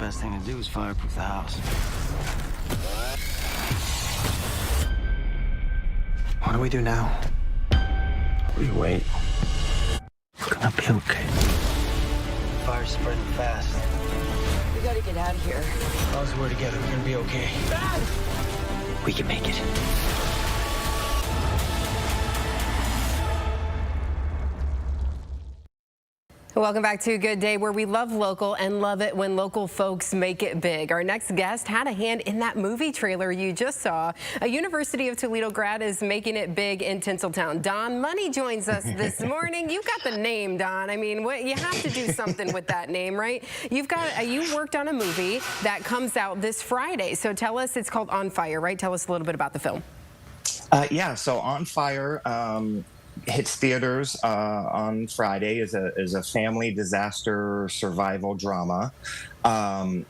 best thing to do is fireproof the house. What do we do now? We wait. We're gonna be okay. Fire's spreading fast. We gotta get out of here. As long as we're together, we're gonna be okay. Dad! We can make it. Welcome back to Good Day, where we love local and love it when local folks make it big. Our next guest had a hand in that movie trailer you just saw. A University of Toledo grad is making it big in Tinseltown. Don Money joins us this morning. You got the name, Don. I mean, you have to do something with that name, right? You worked on a movie that comes out this Friday. So tell us, it's called On Fire, right? Tell us a little bit about the film. Yeah, so On Fire hits theaters on Friday. Is a family disaster survival drama.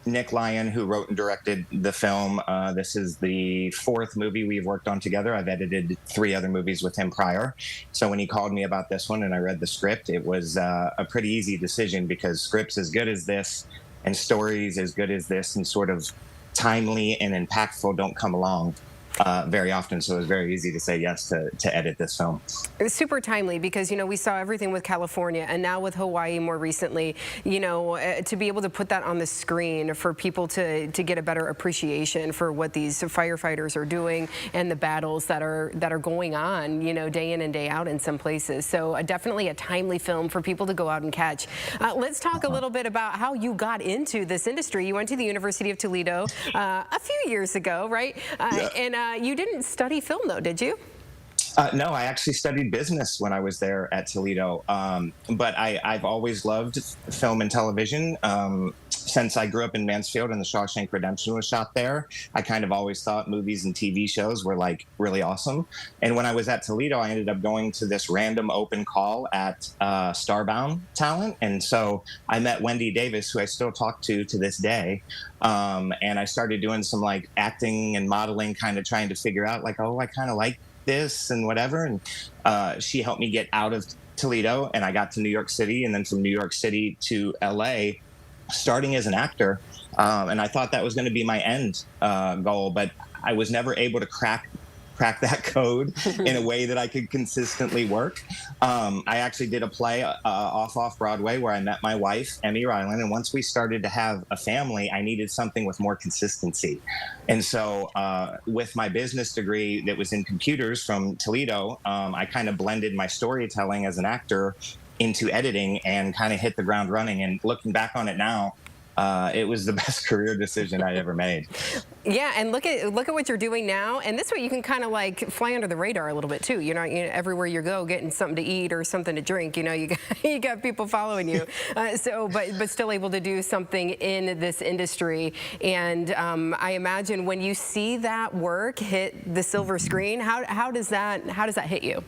Nick Lyon, who wrote and directed the film, this is the fourth movie we've worked on together. I've edited 3 other movies with him prior. So when he called me about this one and I read the script, it was a pretty easy decision, because scripts as good as this and stories as good as this and sort of timely and impactful don't come along very often, so it was very easy to say yes to edit this film. It was super timely because, you know, we saw everything with California and now with Hawaii more recently, you know, to be able to put that on the screen for people to get a better appreciation for what these firefighters are doing and the battles that are going on, you know, day in and day out in some places. So definitely a timely film for people to go out and catch. Let's talk a little bit about how you got into this industry. You went to the University of Toledo a few years ago, right? Yeah. And you didn't study film, though, did you? No, I actually studied business when I was there at Toledo. But I've always loved film and television. Since I grew up in Mansfield and the Shawshank Redemption was shot there, I kind of always thought movies and TV shows were like really awesome. And when I was at Toledo, I ended up going to this random open call at Starbound Talent. And so I met Wendy Davis, who I still talk to this day. And I started doing some like acting and modeling, kind of trying to figure out like, oh, I kind of like this and whatever. And she helped me get out of Toledo, and I got to New York City, and then from New York City to LA, starting as an actor. And I thought that was going to be my end goal, but I was never able to crack that code in a way that I could consistently work. I actually did a play off Broadway where I met my wife, Emmy Ryland, and once we started to have a family, I needed something with more consistency. And so with my business degree that was in computers from Toledo, I kind of blended my storytelling as an actor into editing and kind of hit the ground running. And looking back on it now, it was the best career decision I ever made. Yeah, and look at what you're doing now, and this way you can kind of like fly under the radar a little bit too. You're not, you know, everywhere you go getting something to eat or something to drink. You know, you got people following you. But still able to do something in this industry. And I imagine when you see that work hit the silver screen, how does that hit you?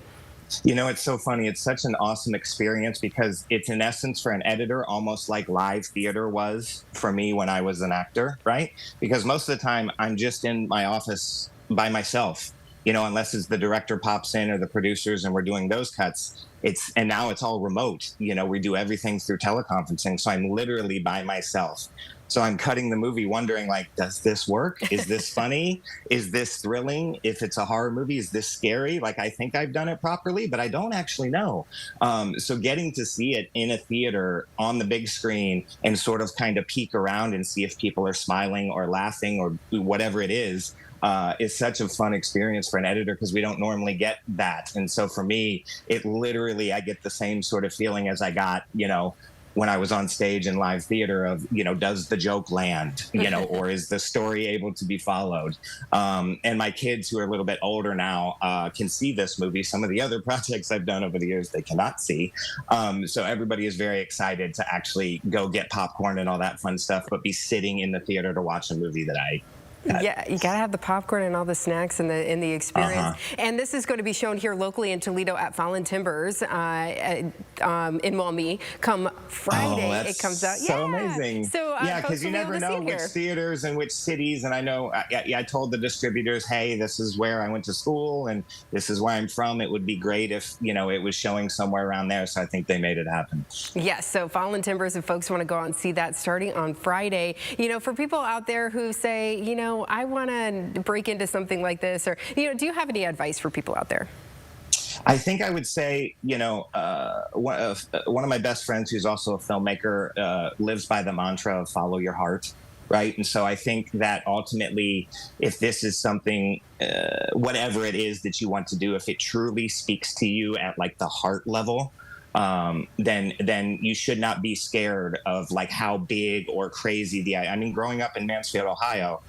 You know, it's so funny. It's such an awesome experience because it's in essence for an editor almost like live theater was for me when I was an actor, right? Because most of the time I'm just in my office by myself, you know, unless it's the director pops in or the producers and we're doing those cuts. And now it's all remote. You know, we do everything through teleconferencing. So I'm literally by myself. So I'm cutting the movie wondering, like, does this work? Is this funny? Is this thrilling? If it's a horror movie, is this scary? Like, I think I've done it properly, but I don't actually know. So getting to see it in a theater on the big screen and sort of kind of peek around and see if people are smiling or laughing or whatever it is such a fun experience for an editor because we don't normally get that. And so for me, it literally, I get the same sort of feeling as I got, you know, when I was on stage in live theater of, you know, does the joke land, you know, or is the story able to be followed? And my kids who are a little bit older now can see this movie. Some of the other projects I've done over the years, they cannot see. So everybody is very excited to actually go get popcorn and all that fun stuff, but be sitting in the theater to watch a movie that I Yeah, you gotta have the popcorn and all the snacks and the experience. And this is going to be shown here locally in Toledo at Fallen Timbers in Maumee. Come Friday, that's it comes out. So amazing. So yeah, because you never know which theaters and which cities. And I know I told the distributors, hey, this is where I went to school and this is where I'm from. It would be great if it was showing somewhere around there. So I think they made it happen. Yes. So Fallen Timbers, if folks want to go out and see that starting on Friday, for people out there who say, I want to break into something like this, or, do you have any advice for people out there? I think I would say, one of my best friends who's also a filmmaker lives by the mantra of follow your heart. Right. And so I think that ultimately, if this is something, whatever it is that you want to do, if it truly speaks to you at like the heart level, then you should not be scared of like how big or crazy I mean, growing up in Mansfield, Ohio,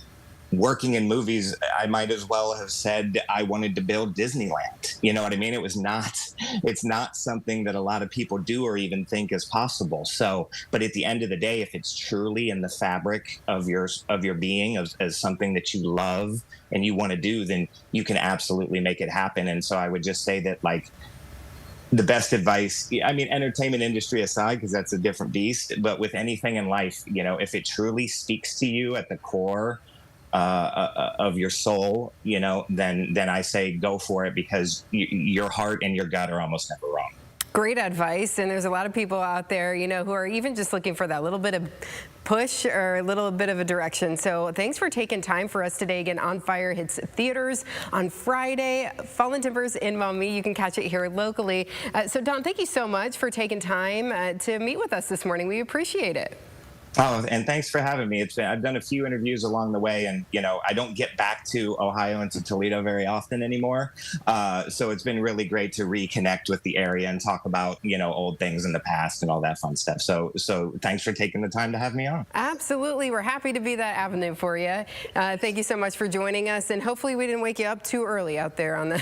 working in movies, I might as well have said I wanted to build Disneyland. You know what I mean? It's not something that a lot of people do or even think is possible. So, but at the end of the day, if it's truly in the fabric of your being as something that you love and you want to do, then you can absolutely make it happen. And so I would just say that, like, the best advice, I mean, entertainment industry aside, because that's a different beast, but with anything in life, if it truly speaks to you at the core of your soul, then I say go for it, because your heart and your gut are almost never wrong. Great advice. And there's a lot of people out there, who are even just looking for that little bit of push or a little bit of a direction. So thanks for taking time for us today. Again, On Fire hits theaters on Friday. Fallen Timbers in Maumee. You can catch it here locally. So Don, thank you so much for taking time to meet with us this morning. We appreciate it. Oh, and thanks for having me. I've done a few interviews along the way, and I don't get back to Ohio and to Toledo very often anymore. So it's been really great to reconnect with the area and talk about old things in the past and all that fun stuff. So thanks for taking the time to have me on. Absolutely, we're happy to be that avenue for you. Thank you so much for joining us, and hopefully we didn't wake you up too early out there on the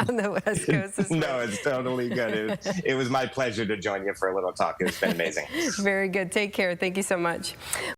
on the West Coast. No, it's totally good. It was my pleasure to join you for a little talk. It's been amazing. Very good. Take care. Thank you so much.